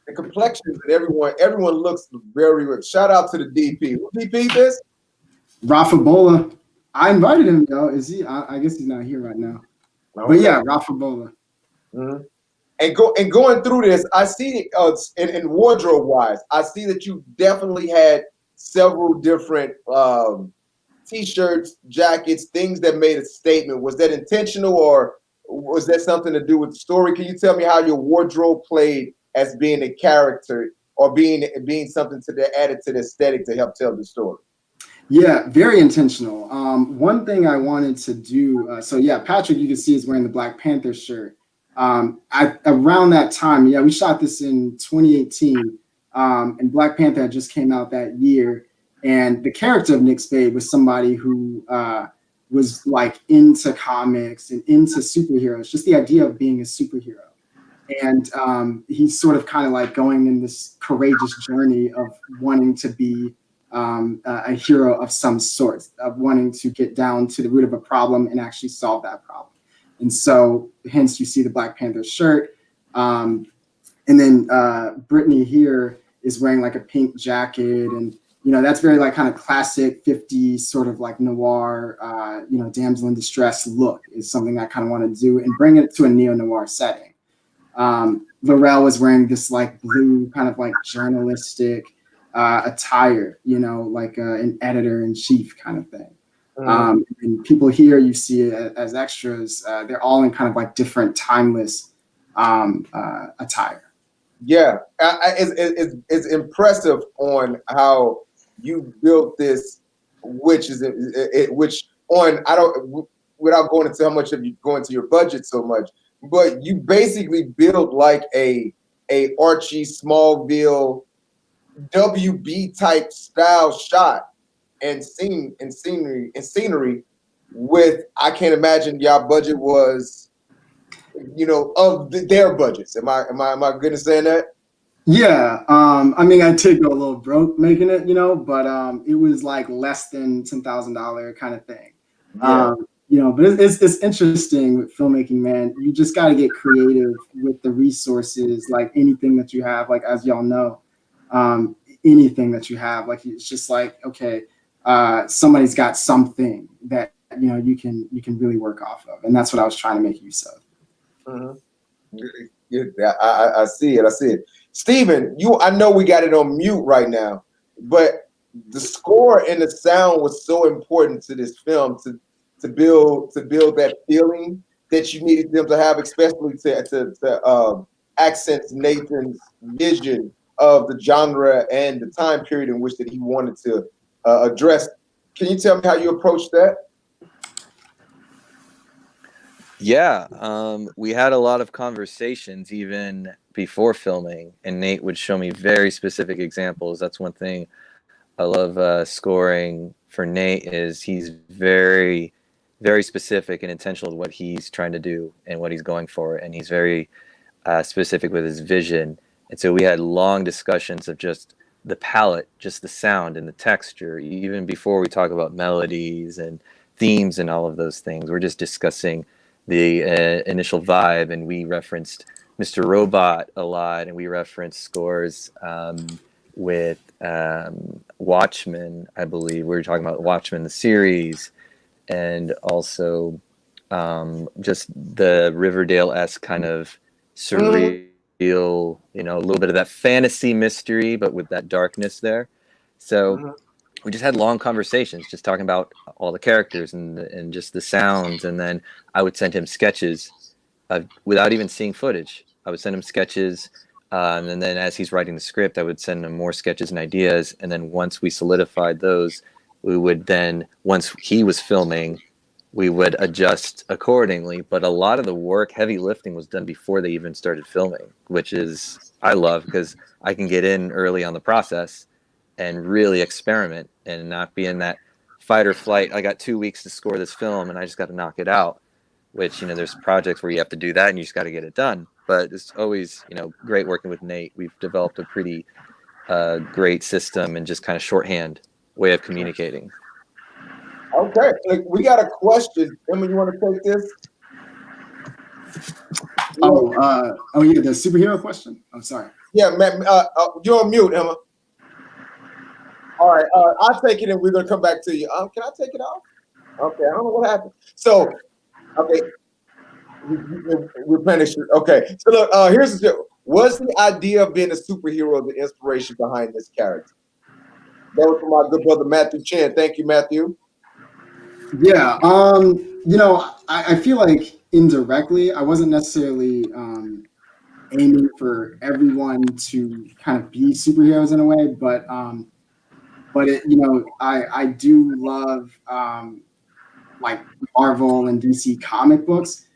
The complexions and everyone looks very good. Shout out to the DP. Who DP this? Rafa Bola. I invited him, though. Is he? I guess he's not here right now. Okay. But yeah, Rafa Bola. Mm-hmm. And going through this, I see in wardrobe wise, I see that you definitely had several different t-shirts, jackets, things that made a statement. Was that intentional, or was that something to do with the story? Can you tell me how your wardrobe played as being a character, or being something added to the aesthetic to help tell the story? Yeah, very intentional. One thing I wanted to do, Patrick, you can see, is wearing the Black Panther shirt. Around that time, we shot this in 2018, and Black Panther had just came out that year. And the character of Nick Spade was somebody who was like into comics and into superheroes, just the idea of being a superhero. And he's sort of kind of like going in this courageous journey of wanting to be a hero of some sort, of wanting to get down to the root of a problem and actually solve that problem. And so hence you see the Black Panther shirt. And then Brittany here is wearing like a pink jacket, and that's very like kind of classic 50s sort of like noir, damsel in distress look is something that I kind of want to do and bring it to a neo-noir setting. Laurel was wearing this like blue kind of like journalistic attire, like an editor-in-chief kind of thing. And people here you see as extras, they're all in kind of like different timeless attire. Yeah, it's impressive on how you built this, without going into how much of you go into your budget so much, but you basically build like a Archie Smallville WB type style shot and scenery with, I can't imagine y'all budget was, of their budgets. Am I good at saying that? Yeah, I did go a little broke making it, but it was like less than $10,000 kind of thing. Yeah. But it's interesting with filmmaking, man. You just got to get creative with the resources, like anything that you have, like, as y'all know, anything that you have, like, it's just like, okay, somebody's got something that, you can really work off of. And that's what I was trying to make use of. Mm-hmm. Yeah, I see it. Stephen, I know we got it on mute right now, but the score and the sound was so important to this film to build that feeling that you needed them to have, especially to accent Nathan's vision of the genre and the time period in which that he wanted to address. Can you tell me how you approached that? Yeah, we had a lot of conversations even before filming, and Nate would show me very specific examples. That's one thing I love scoring for Nate is he's very, very specific and intentional to what he's trying to do and what he's going for, and he's very specific with his vision. And so we had long discussions of just the palette, just the sound and the texture, even before we talk about melodies and themes and all of those things. We're just discussing the initial vibe, and we referenced Mr. Robot a lot, and we referenced scores with Watchmen, I believe. We were talking about Watchmen, the series, and also just the Riverdale-esque kind of surreal, you know, a little bit of that fantasy mystery, but with that darkness there. So we just had long conversations, just talking about all the characters and just the sounds. And then I would send him sketches without even seeing footage. I would send him sketches. And then as he's writing the script, I would send him more sketches and ideas. And then once we solidified those, we would then, once he was filming, we would adjust accordingly. But a lot of the work, heavy lifting, was done before they even started filming, which is, I love, because I can get in early on the process and really experiment and not be in that fight or flight. I got 2 weeks to score this film and I just got to knock it out, which, you know, there's projects where you have to do that and you just got to get it done. But it's always, you know, great working with Nate. We've developed a pretty great system and just kind of shorthand way of communicating. Okay, we got a question. Emma, you want to take this? Yeah, the superhero question. I'm sorry. Yeah, man, you're on mute, Emma. All right, I'll take it and we're gonna come back to you. Can I take it off? Okay, I don't know what happened. So, okay, replenish it. Okay, so look, here's the deal. Was the idea of being a superhero the inspiration behind this character? That was from my good brother Matthew Chan. Thank you, Matthew. Yeah, you know, I feel like indirectly, I wasn't necessarily aiming for everyone to kind of be superheroes in a way, but it, you know, I do love like Marvel and DC comic books.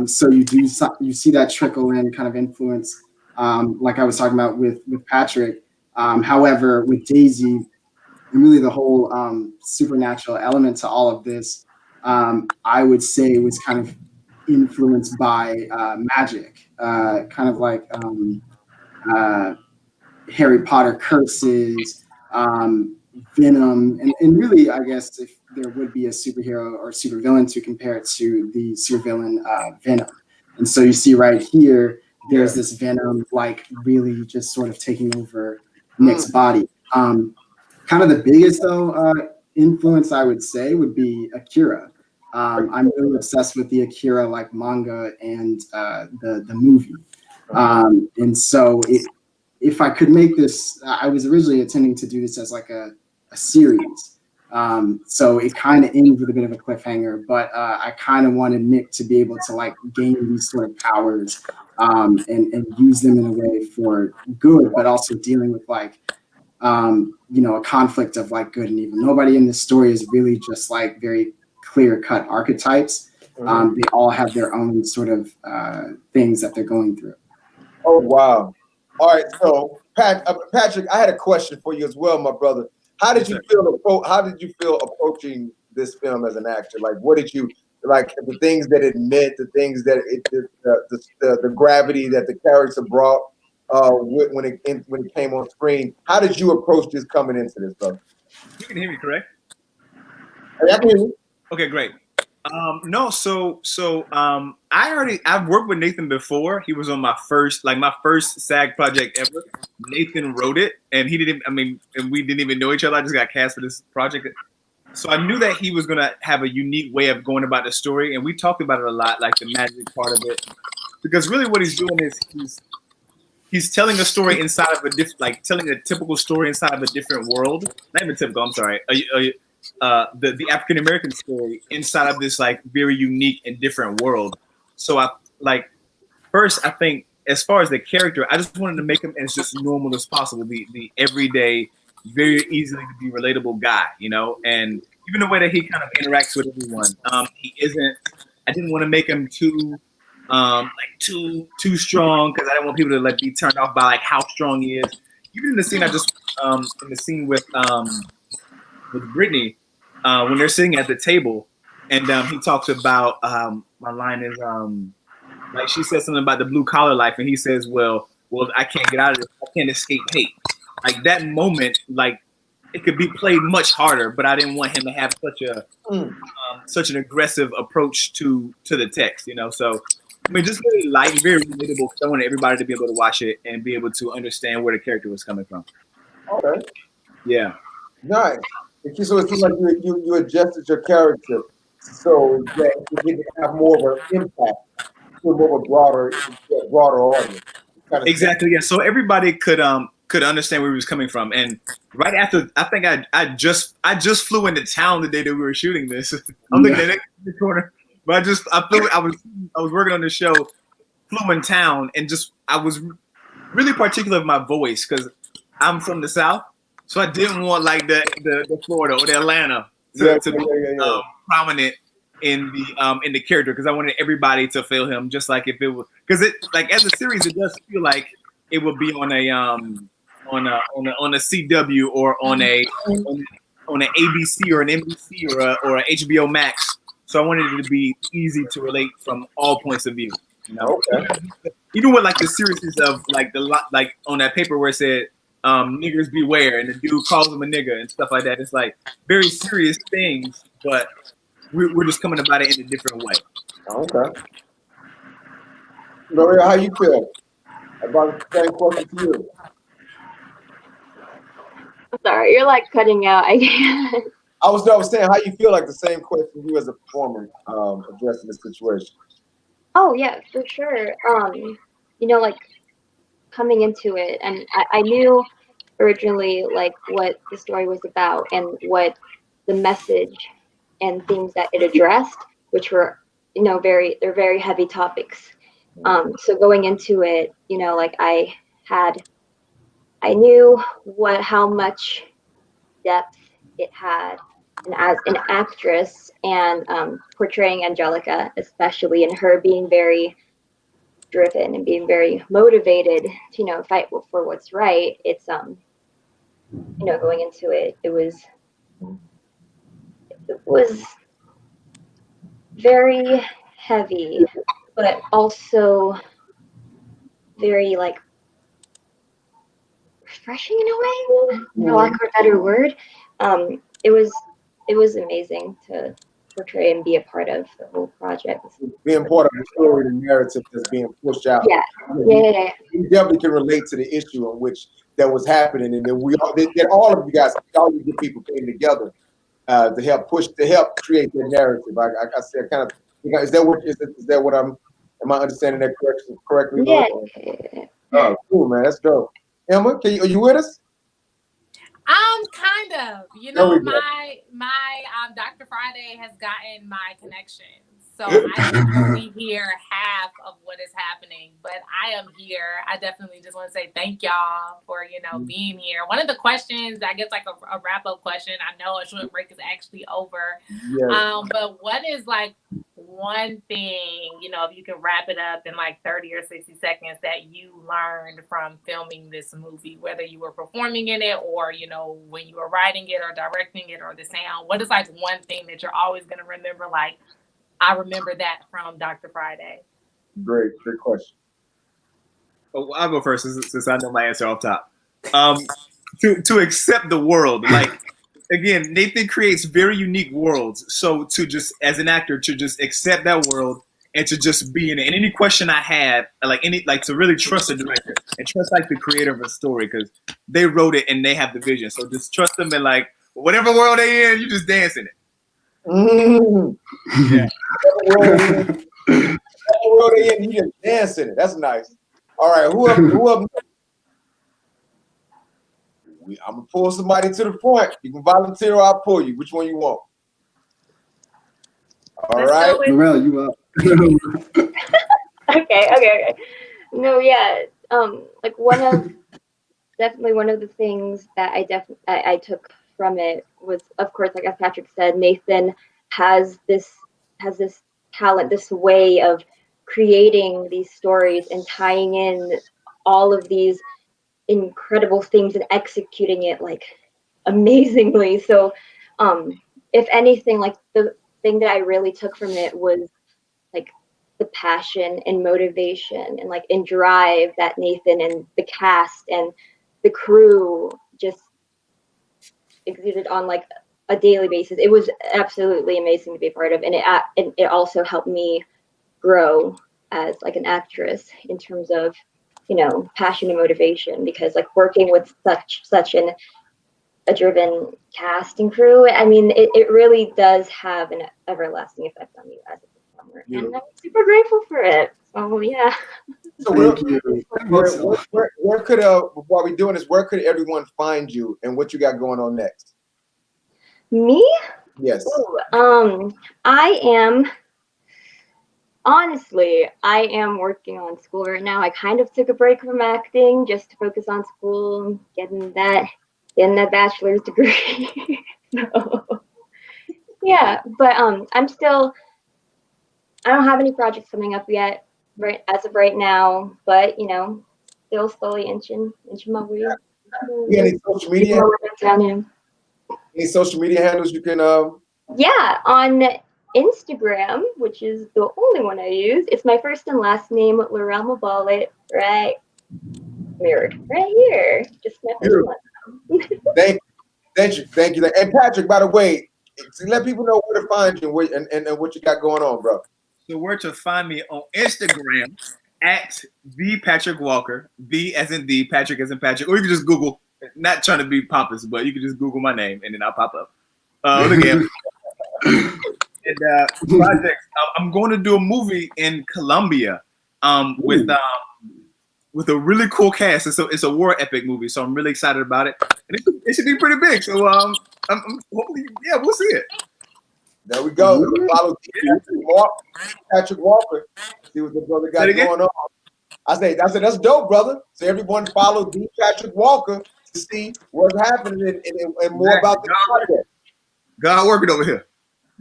So you see that trickle in kind of influence, like I was talking about with Patrick. However, with Daisy, and really the whole supernatural element to all of this, I would say was kind of influenced by magic, kind of like Harry Potter curses, Venom, and really, I guess if there would be a superhero or supervillain to compare it to, the supervillain Venom. And so you see right here, there's this Venom like really just sort of taking over Nick's body. Kind of the biggest though influence I would say would be Akira. I'm really obsessed with the Akira like manga and the movie. And so if I could make this, I was originally intending to do this as like a series. So it kind of ends with a bit of a cliffhanger, but I kind of wanted Nick to be able to like gain these sort of powers and use them in a way for good, but also dealing with like, you know, a conflict of like good and evil. Nobody in this story is really just like very clear-cut archetypes. They all have their own sort of things that they're going through. Oh, wow. All right, so Patrick, I had a question for you as well, my brother. How did you feel approaching this film as an actor? Like, what did you like? The things that it meant, the things that the gravity that the character brought when it came on screen. How did you approach this coming into this, brother? You can hear me, correct? I can hear you. Okay, great. I've worked with Nathan before. He was on my first SAG project ever. Nathan wrote it, and we didn't even know each other. I just got cast for this project. So I knew that he was gonna have a unique way of going about the story, and we talked about it a lot, like the magic part of it. Because really what he's doing is he's telling a story inside of telling a typical story inside of a different world. Not even typical, I'm sorry. The African American story inside of this like very unique and different world. So I think as far as the character, I just wanted to make him as just normal as possible, the everyday, very easily to be relatable guy, you know. And even the way that he kind of interacts with everyone, he isn't I didn't want to make him too too strong because I didn't want people to like be turned off by like how strong he is. Even in the scene in the scene with Brittany when they're sitting at the table and he talks about my line is like she says something about the blue collar life and he says, well, I can't get out of this. I can't escape hate. Like that moment, like it could be played much harder, but I didn't want him to have such an aggressive approach to the text, you know. So I mean, just very light, very relatable. Because I wanted everybody to be able to watch it and be able to understand where the character was coming from. Okay. Yeah. Nice. So it seems like you adjusted your character so that you didn't have more of an impact to more of a broader audience. Exactly. Yeah. So everybody could understand where he was coming from. And right after, I think I just flew into town the day that we were shooting this. I'm looking at it in the corner, but I was working on the show, flew in town, and I was really particular of my voice because I'm from the South, so I didn't want like the Florida or the Atlanta to be prominent in the character because I wanted everybody to feel him just like if it was because it like as a series it does feel like it would be on a CW or on an ABC or an NBC or a HBO Max. So I wanted it to be easy to relate from all points of view. You know? Okay. Even with like the seriousness of like like on that paper where it said niggers beware and the dude calls him a nigger and stuff like that. It's like very serious things, but we're just coming about it in a different way. Okay. Maria, how you feel about the same question to you? I'm sorry, you're like cutting out. I can't. I was saying how you feel like the same question you as a performer addressing the situation. Oh yeah, for sure. You know, like coming into it, and I knew originally like what the story was about and what the message and themes that it addressed, which were, you know, they're very heavy topics. So going into it, you know, like I knew how much depth it had, and as an actress and portraying Angelica, especially, and her being very driven and being very motivated to, you know, fight for what's right. It's you know, going into it, it was very heavy, but also very like refreshing in a way, for lack of a better word. It was amazing to portray and be a part of the whole project. Being part of the story, the narrative that's being pushed out. Yeah. You definitely can relate to the issue in which that was happening, and then all of you guys, all you good people came together to help create that narrative. I said, kind of, is that what am I understanding that correctly? Yeah. Oh, cool, man, that's dope. Emma, are you with us? Kind of. You know, my Dr. Friday has gotten my connection. So I can only hear half of what is happening, but I am here. I definitely just want to say thank y'all for, you know, being here. One of the questions, I guess like a wrap-up question, I know a short break is actually over. Yes. But what is like one thing, you know, if you can wrap it up in like 30 or 60 seconds that you learned from filming this movie, whether you were performing in it or, you know, when you were writing it or directing it or the sound, what is like one thing that you're always going to remember, like, I remember that from Dr. Friday? Great question. Oh, I'll go first since I know my answer off top. To accept the world, like again, Nathan creates very unique worlds. So to just as an actor to just accept that world and to just be in it. And any question I have, like to really trust the director and trust like the creator of a story because they wrote it and they have the vision. So just trust them and like whatever world they in, you just dance in it. Yeah. World they in, you just dance in it. That's nice. All right, who up? I'm gonna pull somebody to the front. You can volunteer or I'll pull you. Which one you want? All right. Morel, you up. Okay. No, yeah. Like definitely one of the things that I took from it was, of course, like as Patrick said, Nathan has this talent, this way of creating these stories and tying in all of these incredible themes and executing it like amazingly. So if anything, like the thing that I really took from it was like the passion and motivation and like and drive that Nathan and the cast and the crew just exuded on like a daily basis. It was absolutely amazing to be a part of, and it also helped me grow as like an actress in terms of, you know, passion and motivation, because like working with such a driven cast and crew, I mean, it really does have an everlasting effect on you as a performer, and I'm super grateful for it. So yeah. So where could while we're doing this, where could everyone find you and what you got going on next? Me? Yes. Ooh, honestly, I am working on school right now. I kind of took a break from acting just to focus on school, getting that bachelor's degree. So yeah, but I don't have any projects coming up yet, right as of right now. But you know, still slowly inching my way. You got any social media? Any social media handles you can? Yeah, on Instagram, which is the only one I use. It's my first and last name, Lorelma Ballet, right mirrored right here. Just my first one. Thank you. And Patrick, by the way, let people know where to find you and what you got going on, bro. So where to find me on Instagram at the Patrick Walker, the as in the Patrick as in Patrick, or you can just Google. Not trying to be pompous, but you can just Google my name and then I'll pop up. Again, and projects. I'm going to do a movie in Colombia with a really cool cast. It's a war epic movie, so I'm really excited about it. And it should be pretty big. So I'm hopefully, yeah, we'll see it. There we go. Follow Patrick Walker. See what the brother got going on. I said that's dope, brother. So everyone follow D. Patrick Walker to see what's happening and more about the project. God working over here.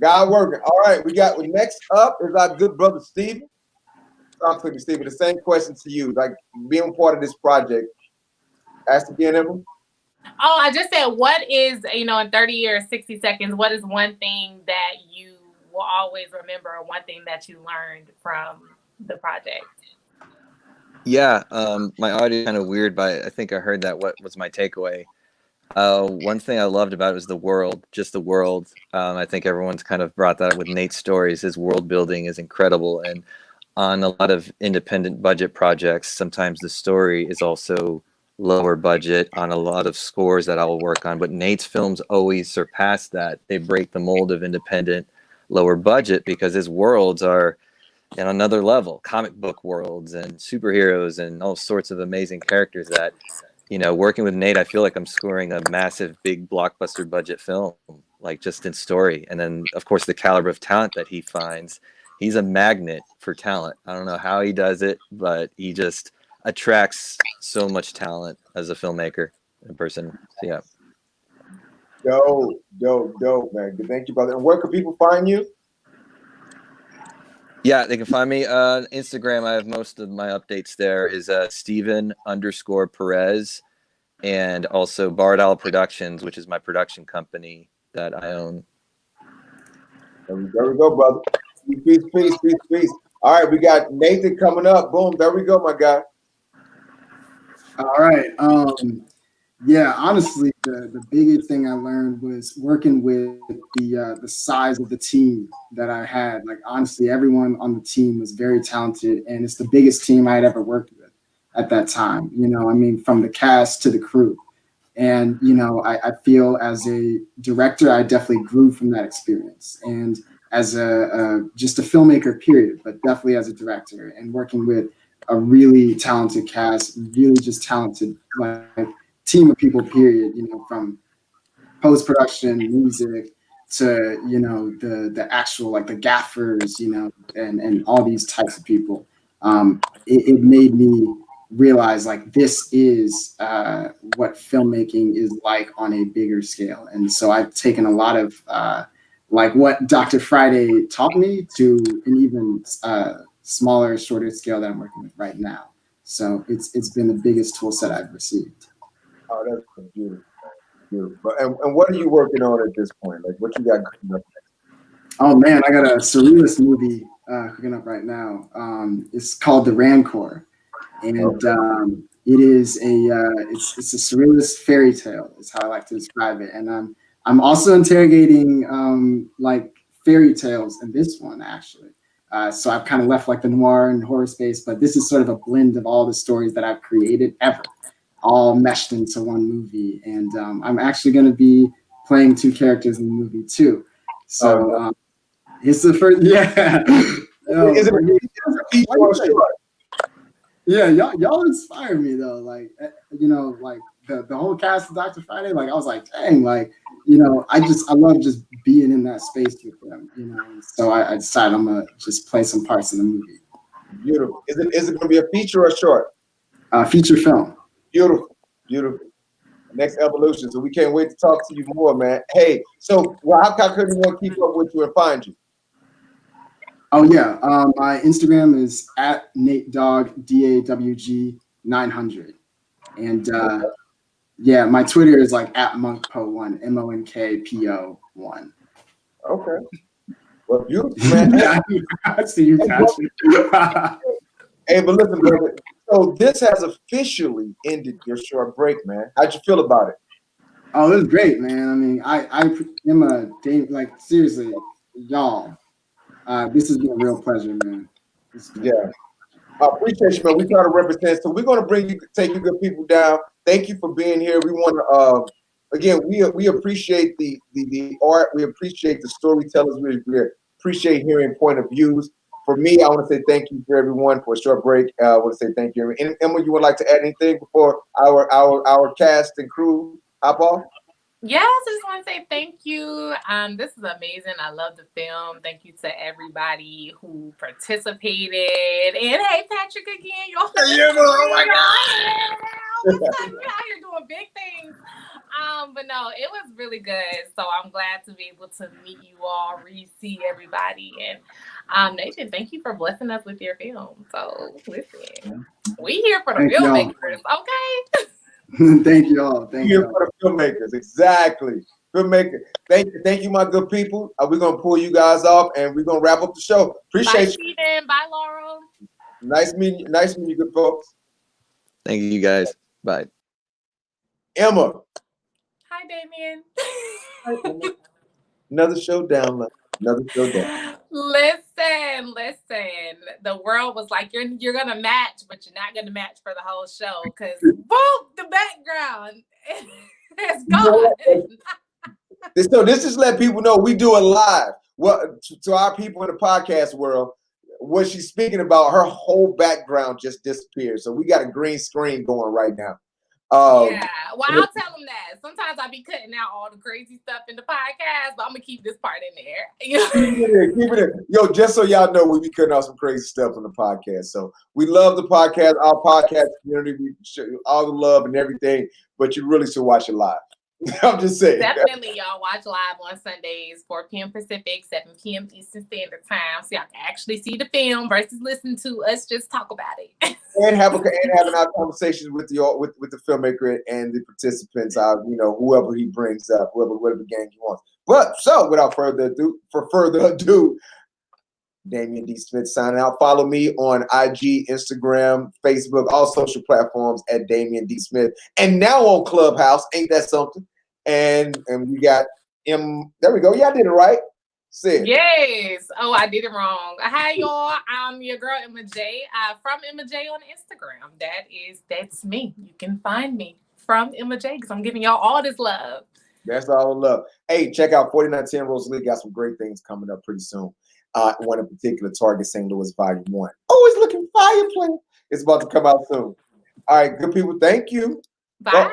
God working. All right, we got next up is our good brother Steven. I'm thinking, Steven, the same question to you, like being part of this project. Ask again, Emma. Oh, I just said, what is, you know, in 30 years, 60 seconds, what is one thing that you will always remember, or one thing that you learned from the project? Yeah, my audio is kind of weird, but I think I heard that. What was my takeaway? One thing I loved about it was the world, just the world. I think everyone's kind of brought that with Nate's stories. His world building is incredible. And on a lot of independent budget projects, sometimes the story is also lower budget on a lot of scores that I will work on. But Nate's films always surpass that. They break the mold of independent, lower budget because his worlds are on another level, comic book worlds and superheroes and all sorts of amazing characters that, you know, working with Nate, I feel like I'm scoring a massive, big blockbuster budget film, like just in story. And then, of course, the caliber of talent that he finds. He's a magnet for talent. I don't know how he does it, but he just attracts so much talent as a filmmaker in person. So, yeah. Dope, man. Thank you, brother. And where can people find you? Yeah, they can find me on Instagram. I have most of my updates there. Is Steven_Perez, and also Bardal Productions, which is my production company that I own. There we go, brother. Peace. All right, we got Nathan coming up. Boom, there we go, my guy. All right. Yeah, honestly, the biggest thing I learned was working with the size of the team that I had. Like, honestly, everyone on the team was very talented, and it's the biggest team I had ever worked with at that time. You know, I mean, from the cast to the crew. And, you know, I feel as a director, I definitely grew from that experience. And as just a filmmaker, period, but definitely as a director, and working with a really talented cast, really just talented, like, team of people, period, you know, from post-production, music to, you know, the actual, like, the gaffers, you know, and all these types of people. It made me realize, like, this is what filmmaking is like on a bigger scale. And so I've taken a lot of like what Dr. Friday taught me to an even smaller, shorter scale that I'm working with right now. So it's been the biggest tool set I've received. Oh, that's beautiful. Beautiful. And what are you working on at this point? Like, what you got cooking up next? Oh man, I got a surrealist movie cooking up right now. It's called The Rancor, and it is it's a surrealist fairy tale. Is how I like to describe it. And I'm also interrogating like fairy tales in this one actually. So I've kind of left like the noir and horror space, but this is sort of a blend of all the stories that I've created ever, all meshed into one movie. And I'm actually going to be playing two characters in the movie too. So it's the first, yeah. Is it a feature or short? Yeah, y'all inspire me though. Like, you know, like the whole cast of Dr. Friday, like I was like, dang, like, you know, I love just being in that space with them, you know. So I decided I'm gonna just play some parts in the movie. Beautiful. Is it gonna be a feature or a short? Feature film. Beautiful, beautiful. Next evolution. So we can't wait to talk to you more, man. Hey, so how can anyone keep up with you and find you? Oh yeah, my Instagram is at NateDawg DAWG 900, and yeah, my Twitter is like at monkpo1 MONKPO1. Okay. Well, beautiful, man. I see you, Patrick. Hey, but listen, brother. So this has officially ended your short break, man. How'd you feel about it? Oh, it was great, man. I mean, I am a like seriously, y'all. This has been a real pleasure, man. Yeah. I appreciate you, man. We try to represent. So we're going to take you good people down. Thank you for being here. We want to, again, we appreciate the art. We appreciate the storytellers. We appreciate hearing point of views. For me, I want to say thank you for everyone for a short break. I want to say thank you. And Emma, you would like to add anything before our cast and crew hop off? Yes, I just want to say thank you. This is amazing. I love the film. Thank you to everybody who participated. And hey, Patrick again. Oh my God. What's up? You're out here doing big things. But no, it was really good. So I'm glad to be able to meet you all, see everybody. And Nathan, thank you for blessing us with your film. So listen, we here for the filmmakers, okay? Thank you all. Thank you. Here for the filmmakers, exactly. Filmmaker. Thank you, my good people. We're gonna pull you guys off, and we're gonna wrap up the show. Appreciate you. Stephen. Bye, Laurel. Nice meeting you, good folks. Thank you, guys. Bye. Emma. Hi, Damien. Another showdown. Another showdown. Listen. The world was like, you're gonna match, but you're not gonna match for the whole show because both the background is gone. So this just let people know we do it live. Well, to our people in the podcast world, what she's speaking about, her whole background just disappeared. So we got a green screen going right now. Yeah, well, I'll tell them that. Sometimes I be cutting out all the crazy stuff in the podcast, but I'm gonna keep this part in there. Keep it in. Yo, just so y'all know, we be cutting out some crazy stuff on the podcast. So we love the podcast, our podcast community. We show you all the love and everything, but you really should watch it live. I'm just saying. Definitely, y'all watch live on Sundays, 4 p.m. Pacific, 7 p.m. Eastern Standard Time, so y'all can actually see the film versus listen to us just talk about it. and having our conversations with the filmmaker and the participants, whoever he brings up, whatever gang he wants. But so, without further ado, Damien D. Smith signing out. Follow me on IG, Instagram, Facebook, all social platforms at Damien D. Smith, and now on Clubhouse. Ain't that something? And we got there we go. Yeah, I did it right. Sid. Yes. Oh, I did it wrong. Hi, y'all. I'm your girl Emma J. From Emma J on Instagram. That's me. You can find me from Emma J because I'm giving y'all all this love. That's all the love. Hey, check out 4910 Rosalie. Got some great things coming up pretty soon. One in particular, Target St. Louis Volume 1. Always looking fire, player. It's about to come out soon. All right, good people. Thank you. Bye.